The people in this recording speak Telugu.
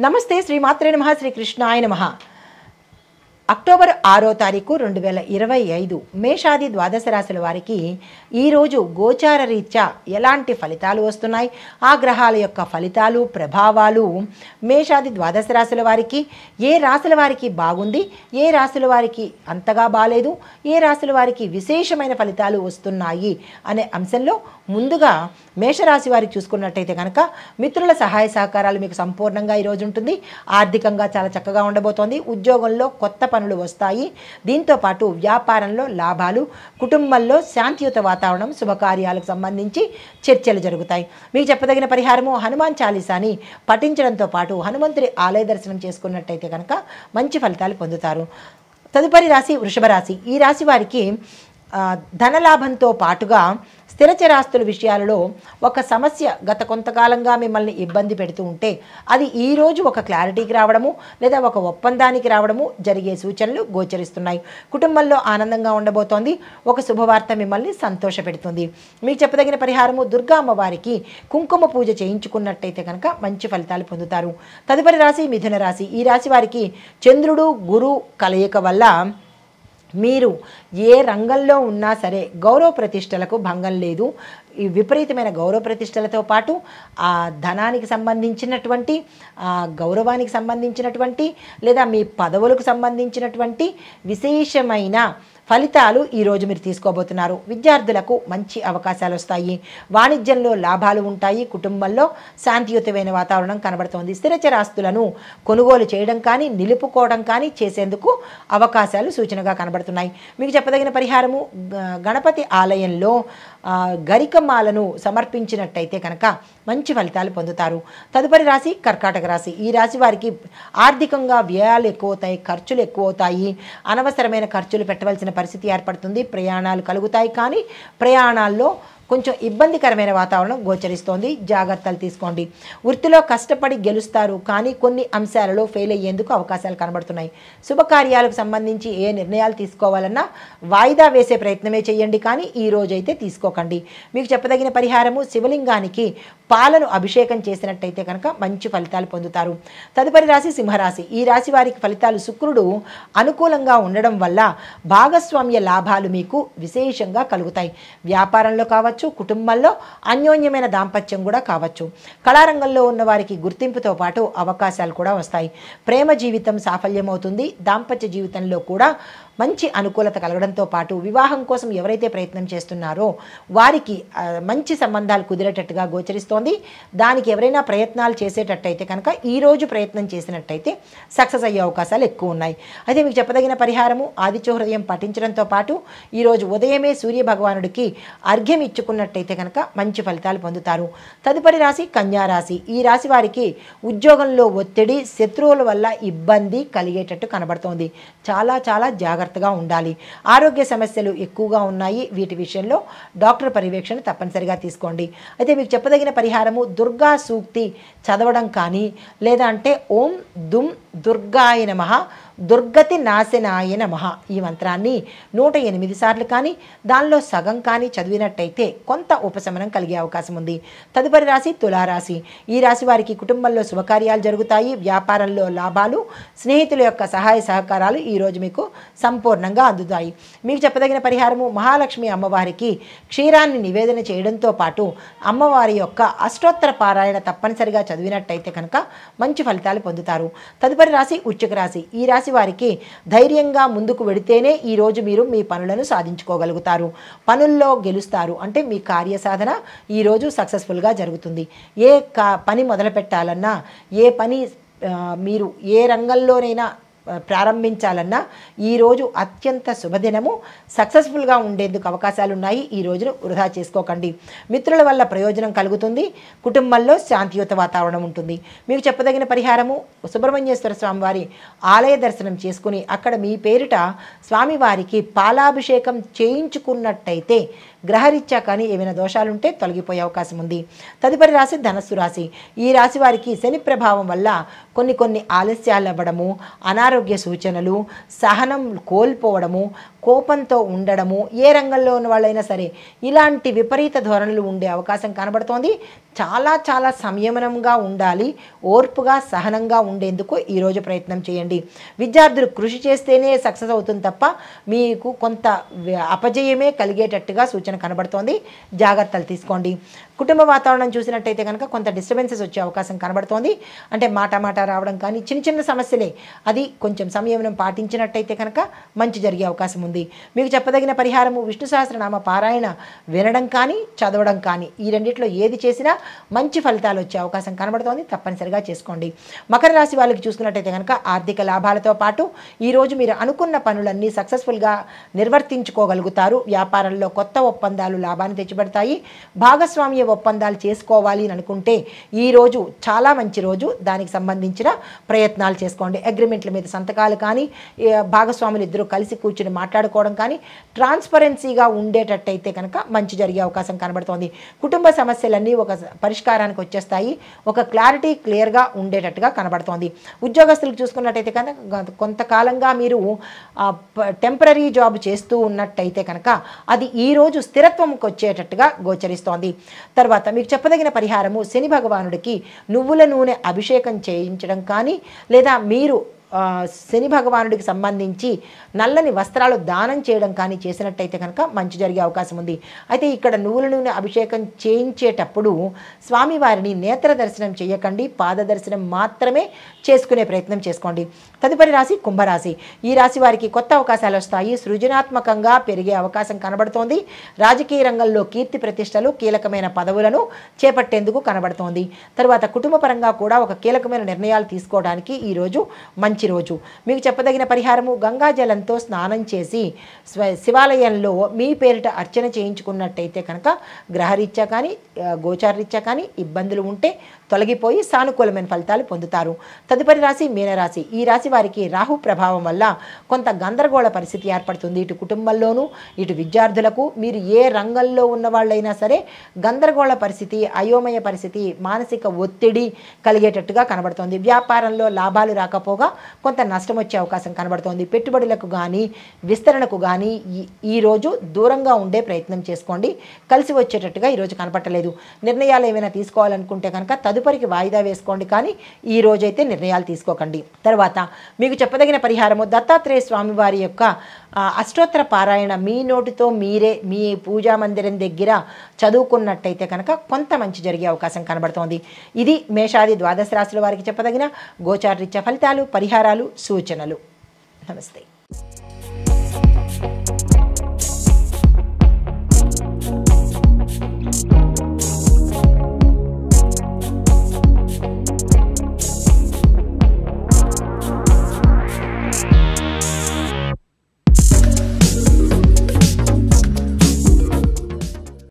నమస్తే శ్రీమాత్రే నమః శ్రీ కృష్ణాయ నమః. అక్టోబర్ 6వ తారీఖు 2025 మేషాది ద్వాదశ రాశుల వారికి ఈరోజు గోచార రీత్యా ఎలాంటి ఫలితాలు వస్తున్నాయి, ఆ గ్రహాల యొక్క ఫలితాలు ప్రభావాలు మేషాది ద్వాదశ రాశుల వారికి ఏ రాశుల వారికి బాగుంది, ఏ రాశుల వారికి అంతగా బాలేదు, ఏ రాశుల వారికి విశేషమైన ఫలితాలు వస్తున్నాయి అనే అంశంలో ముందుగా మేషరాశి వారికి చూసుకున్నట్టయితే కనుక మిత్రుల సహాయ సహకారాలు మీకు సంపూర్ణంగా ఈరోజు ఉంటుంది. ఆర్థికంగా చాలా చక్కగా ఉండబోతోంది. ఉద్యోగంలో కొత్త పనులు వస్తాయి. దీంతోపాటు వ్యాపారంలో లాభాలు, కుటుంబంలో శాంతియుత వాతావరణం, శుభకార్యాలకు సంబంధించి చర్చలు జరుగుతాయి. మీకు చెప్పదగిన పరిహారము హనుమాన్ చాలీసాని పఠించడంతో పాటు హనుమంతుడి ఆలయ దర్శనం చేసుకున్నట్టయితే కనుక మంచి ఫలితాలు పొందుతారు. తదుపరి రాశి వృషభ రాశి. ఈ రాశి వారికి ధనలాభంతో పాటుగా స్థిరచరాస్తుల విషయాలలో ఒక సమస్య గత కొంతకాలంగా మిమ్మల్ని ఇబ్బంది పెడుతూ ఉంటే అది ఈరోజు ఒక క్లారిటీకి రావడము లేదా ఒక ఒప్పందానికి రావడము జరిగే సూచనలు గోచరిస్తున్నాయి. కుటుంబంలో ఆనందంగా ఉండబోతోంది. ఒక శుభవార్త మిమ్మల్ని సంతోషపెడుతుంది. మీకు చెప్పదగిన పరిహారము దుర్గా అమ్మవారికి కుంకుమ పూజ చేయించుకున్నట్టయితే కనుక మంచి ఫలితాలు పొందుతారు. తదుపరి రాశి మిథున రాశి. ఈ రాశి వారికి చంద్రుడు గురు కలయిక వల్ల మీరు ఏ రంగంలో ఉన్నా సరే గౌరవ ప్రతిష్టలకు భంగం లేదు. ఈ విపరీతమైన గౌరవ ప్రతిష్టలతో పాటు ఆ ధనానికి సంబంధించినటువంటి గౌరవానికి సంబంధించినటువంటి లేదా మీ పదవులకు సంబంధించినటువంటి విశేషమైన ఫలితాలు ఈరోజు మీరు తీసుకోబోతున్నారు. విద్యార్థులకు మంచి అవకాశాలు వస్తాయి. వాణిజ్యంలో లాభాలు ఉంటాయి. కుటుంబంలో శాంతియుతమైన వాతావరణం కనబడుతోంది. స్థిరచరాస్తులను కొనుగోలు చేయడం కానీ నిలుపుకోవడం కానీ చేసేందుకు అవకాశాలు సూచనగా కనబడుతున్నాయి. మీకు చెప్పదగిన పరిహారము గణపతి ఆలయంలో గరికమాలను సమర్పించినట్టయితే కనుక మంచి ఫలితాలు పొందుతారు. తదుపరి రాశి కర్కాటక రాశి. ఈ రాశి వారికి ఆర్థికంగా వ్యయాలు ఎక్కువ అవుతాయి, ఖర్చులు ఎక్కువ అవుతాయి. అనవసరమైన ఖర్చులు పెట్టవలసిన పరిస్థితి ఏర్పడుతుంది. ప్రయాణాలు కలుగుతాయి, కానీ ప్రయాణాల్లో కొంచెం ఇబ్బందికరమైన వాతావరణం గోచరిస్తోంది. జాగ్రత్తలు తీసుకోండి. వృత్తిలో కష్టపడి గెలుస్తారు, కానీ కొన్ని అంశాలలో ఫెయిల్ అయ్యేందుకు అవకాశాలు కనబడుతున్నాయి. శుభకార్యాలకు సంబంధించి ఏ నిర్ణయాలు తీసుకోవాలన్నా వాయిదా వేసే ప్రయత్నమే చేయండి, కానీ ఈ రోజైతే తీసుకోకండి. మీకు చెప్పదగిన పరిహారము శివలింగానికి పాలను అభిషేకం చేసినట్టయితే కనుక మంచి ఫలితాలు పొందుతారు. తదుపరి రాశి సింహరాశి. ఈ రాశి వారికి ఫలితాలు శుక్రుడు అనుకూలంగా ఉండడం వల్ల భాగస్వామ్య లాభాలు మీకు విశేషంగా కలుగుతాయి. వ్యాపారంలో కావచ్చు, కుటుంబంలో అన్యోన్యమైన దాంపత్యం కూడా కావచ్చు. కళారంగంలో ఉన్న వారికి గుర్తింపుతో పాటు అవకాశాలు కూడా వస్తాయి. ప్రేమ జీవితం సాఫల్యమవుతుంది. దాంపత్య జీవితంలో కూడా మంచి అనుకూలత కలగడంతో పాటు వివాహం కోసం ఎవరైతే ప్రయత్నం చేస్తున్నారో వారికి మంచి సంబంధాలు కుదిరేటట్టుగా గోచరిస్తోంది. దానికి ఎవరైనా ప్రయత్నాలు చేసేటట్టయితే కనుక ఈరోజు ప్రయత్నం చేసినట్టయితే సక్సెస్ అయ్యే అవకాశాలు ఎక్కువ ఉన్నాయి. అయితే మీకు చెప్పదగిన పరిహారము ఆదిత్య హృదయం పఠించడంతో పాటు ఈరోజు ఉదయమే సూర్య భగవానుడికి అర్ఘ్యం ఇచ్చుకున్నట్టయితే కనుక మంచి ఫలితాలు పొందుతారు. తదుపరి రాశి కన్యా రాశి. ఈ రాశి వారికి ఉద్యోగంలో ఒత్తిడి, శత్రువుల వల్ల ఇబ్బంది కలిగేటట్టు కనబడుతోంది. చాలా చాలా జాగ్రత్తగా ఉండాలి. ఆరోగ్య సమస్యలు ఎక్కువగా ఉన్నాయి. వీటి విషయంలో డాక్టర్ పర్యవేక్షణ తప్పనిసరిగా తీసుకోండి. అయితే మీకు చెప్పదగిన పరిహారము దుర్గా సూక్తి చదవడం కానీ లేదా అంటే ఓం దుమ్ దుర్గాయ నమః దుర్గతి నాశనాయ నమః ఈ మంత్రాన్ని 108 సార్లు కానీ దానిలో సగం కానీ చదివినట్టయితే కొంత ఉపశమనం కలిగే అవకాశం ఉంది. తదుపరి రాశి తులారాశి. ఈ రాశి వారికి కుటుంబంలో శుభకార్యాలు జరుగుతాయి. వ్యాపారంలో లాభాలు, స్నేహితుల యొక్క సహాయ సహకారాలు ఈరోజు మీకు సంపూర్ణంగా అందుతాయి. మీకు చెప్పదగిన పరిహారము మహాలక్ష్మి అమ్మవారికి క్షీరాన్ని నివేదన చేయడంతో పాటు అమ్మవారి యొక్క అష్టోత్తర పారాయణ తప్పనిసరిగా చదివినట్టయితే కనుక మంచి ఫలితాలు పొందుతారు. తదుపరి రాశి వృశ్చిక రాశి. ఈ రాశి వారికి ధైర్యంగా ముందుకు వెడితేనే ఈరోజు మీరు మీ పనులను సాధించుకోగలుగుతారు. పనుల్లో గెలుస్తారు. అంటే మీ కార్యసాధన ఈరోజు సక్సెస్ఫుల్గా జరుగుతుంది. ఏ పని మొదలు పెట్టాలన్నా, ఏ పని మీరు ఏ రంగంలోనైనా ప్రారంభించాలన్నా ఈరోజు అత్యంత శుభదినము. సక్సెస్ఫుల్గా ఉండేందుకు అవకాశాలు ఉన్నాయి. ఈ రోజును వృధా చేసుకోకండి. మిత్రుల వల్ల ప్రయోజనం కలుగుతుంది. కుటుంబంలో శాంతియుత వాతావరణం ఉంటుంది. మీకు చెప్పదగిన పరిహారము సుబ్రహ్మణ్యేశ్వర స్వామివారి ఆలయ దర్శనం చేసుకుని అక్కడ మీ పేరిట స్వామివారికి పాలాభిషేకం చేయించుకున్నట్టయితే గ్రహరీత్యా కానీ ఏమైనా దోషాలుంటే తొలగిపోయే అవకాశం ఉంది. తదుపరి రాశి ధనస్సు రాశి. ఈ రాశి వారికి శని ప్రభావం వల్ల కొన్ని ఆలస్యాలు అవ్వడము, అనారోగ్య సూచనలు, సహనం కోల్పోవడము, కోపంతో ఉండడము, ఏ రంగంలో ఉన్న వాళ్ళైనా సరే ఇలాంటి విపరీత ధోరణులు ఉండే అవకాశం కనబడుతోంది. చాలా సంయమనంగా ఉండాలి, ఓర్పుగా సహనంగా ఉండేందుకు ఈరోజు ప్రయత్నం చేయండి. విద్యార్థులు కృషి చేస్తేనే సక్సెస్ అవుతుంది తప్ప మీకు కొంత అపజయమే కలిగేటట్టుగా సూచన కనబడుతోంది. జాగ్రత్తలు తీసుకోండి. కుటుంబ వాతావరణం చూసినట్టయితే కనుక కొంత డిస్టర్బెన్సెస్ వచ్చే అవకాశం కనబడుతోంది. అంటే మాట రావడం కానీ చిన్న సమస్యలే, అది కొంచెం సంయమనం పాటించినట్టయితే కనుక మంచి జరిగే అవకాశం ఉంది. మీకు చెప్పదగిన పరిహారము విష్ణు సహస్రనామ పారాయణ వినడం కానీ చదవడం కానీ, ఈ రెండిట్లో ఏది చేసినా మంచి ఫలితాలు వచ్చే అవకాశం కనబడుతోంది. తప్పనిసరిగా చేసుకోండి. మకర రాశి వాళ్ళకి చూసుకున్నట్టయితే కనుక ఆర్థిక లాభాలతో పాటు ఈరోజు మీరు అనుకున్న పనులన్నీ సక్సెస్ఫుల్గా నిర్వర్తించుకోగలుగుతారు. వ్యాపారంలో కొత్త ఒప్పందాలు లాభాన్ని తెచ్చిపెడతాయి. భాగస్వామ్య ఒప్పందాలు చేసుకోవాలి అని అనుకుంటే ఈరోజు చాలా మంచి రోజు. దానికి సంబంధించిన ప్రయత్నాలు చేసుకోండి. అగ్రిమెంట్ల మీద సంతకాలు కానీ, భాగస్వాములు ఇద్దరు కలిసి కూర్చుని మాట్లాడుకోవడం కానీ ట్రాన్స్పరెన్సీగా ఉండేటట్టయితే కనుక మంచి జరిగే అవకాశం కనబడుతోంది. కుటుంబ సమస్యలన్నీ ఒక పరిష్కారానికి వచ్చేస్తాయి. ఒక క్లారిటీ క్లియర్గా ఉండేటట్టుగా కనబడుతోంది. ఉద్యోగస్తులకు చూసుకున్నట్టయితే కనుక కొంతకాలంగా మీరు టెంపరీ జాబ్ చేస్తూ ఉన్నట్టయితే కనుక అది ఈరోజు స్థిరత్వంకి వచ్చేటట్టుగా గోచరిస్తోంది. తర్వాత మీకు చెప్పదగిన పరిహారము శని భగవానుడికి నువ్వుల నూనె అభిషేకం చేయించడం కానీ, లేదా మీరు శని భగవానుడికి సంబంధించి నల్లని వస్త్రాలు దానం చేయడం కానీ చేసినట్టయితే కనుక మంచి జరిగే అవకాశం ఉంది. అయితే ఇక్కడ నువ్వుల నూనె అభిషేకం చేయించేటప్పుడు స్వామివారిని నేత్ర దర్శనం చేయకండి, పాద దర్శనం మాత్రమే చేసుకునే ప్రయత్నం చేసుకోండి. తదుపరి రాశి కుంభరాశి. ఈ రాశి వారికి కొత్త అవకాశాలు వస్తాయి. సృజనాత్మకంగా పెరిగే అవకాశం కనబడుతోంది. రాజకీయ రంగంలో కీర్తి ప్రతిష్టలు, కీలకమైన పదవులను చేపట్టేందుకు కనబడుతోంది. తర్వాత కుటుంబ పరంగా కూడా ఒక కీలకమైన నిర్ణయాలు తీసుకోవడానికి ఈరోజు మంచి రోజు. మీకు చెప్పదగిన పరిహారము గంగాజలంతో స్నానం చేసి శివాలయంలో మీ పేరిట అర్చన చేయించుకున్నట్టయితే కనుక గ్రహరీత్యా కానీ గోచారరీత్యా కానీ ఇబ్బందులు ఉంటే తొలగిపోయి సానుకూలమైన ఫలితాలు పొందుతారు. తదుపరి రాశి మీనరాశి. ఈ రాశి వారికి రాహు ప్రభావం వల్ల కొంత గందరగోళ పరిస్థితి ఏర్పడుతుంది. ఇటు కుటుంబంలోనూ ఇటు విద్యార్థులకు, మీరు ఏ రంగంలో ఉన్న వాళ్ళైనా సరే గందరగోళ పరిస్థితి, అయోమయ పరిస్థితి, మానసిక ఒత్తిడి కలిగేటట్టుగా కనబడుతోంది. వ్యాపారంలో లాభాలు రాకపోగా కొంత నష్టం వచ్చే అవకాశం కనబడుతోంది. పెట్టుబడులకు కానీ విస్తరణకు కానీ ఈరోజు దూరంగా ఉండే ప్రయత్నం చేసుకోండి. కలిసి వచ్చేటట్టుగా ఈరోజు కనపట్టలేదు. నిర్ణయాలు ఏమైనా తీసుకోవాలనుకుంటే కనుక తదుపరికి వాయిదా వేసుకోండి, కానీ ఈ రోజైతే నిర్ణయాలు తీసుకోకండి. తర్వాత మీకు చెప్పదగిన పరిహారము దత్తాత్రేయ స్వామి వారి యొక్క అష్టోత్తర పారాయణ మీ నోటితో మీరే మీ పూజా మందిరం దగ్గర చదువుకున్నట్టయితే కనుక కొంత మంచి జరిగే అవకాశం కనబడుతోంది. ఇది మేషాది ద్వాదశ రాశుల వారికి చెప్పదగిన గోచారరీత్యా ఫలితాలు, పరిహారాలు, సూచనలు. నమస్తే.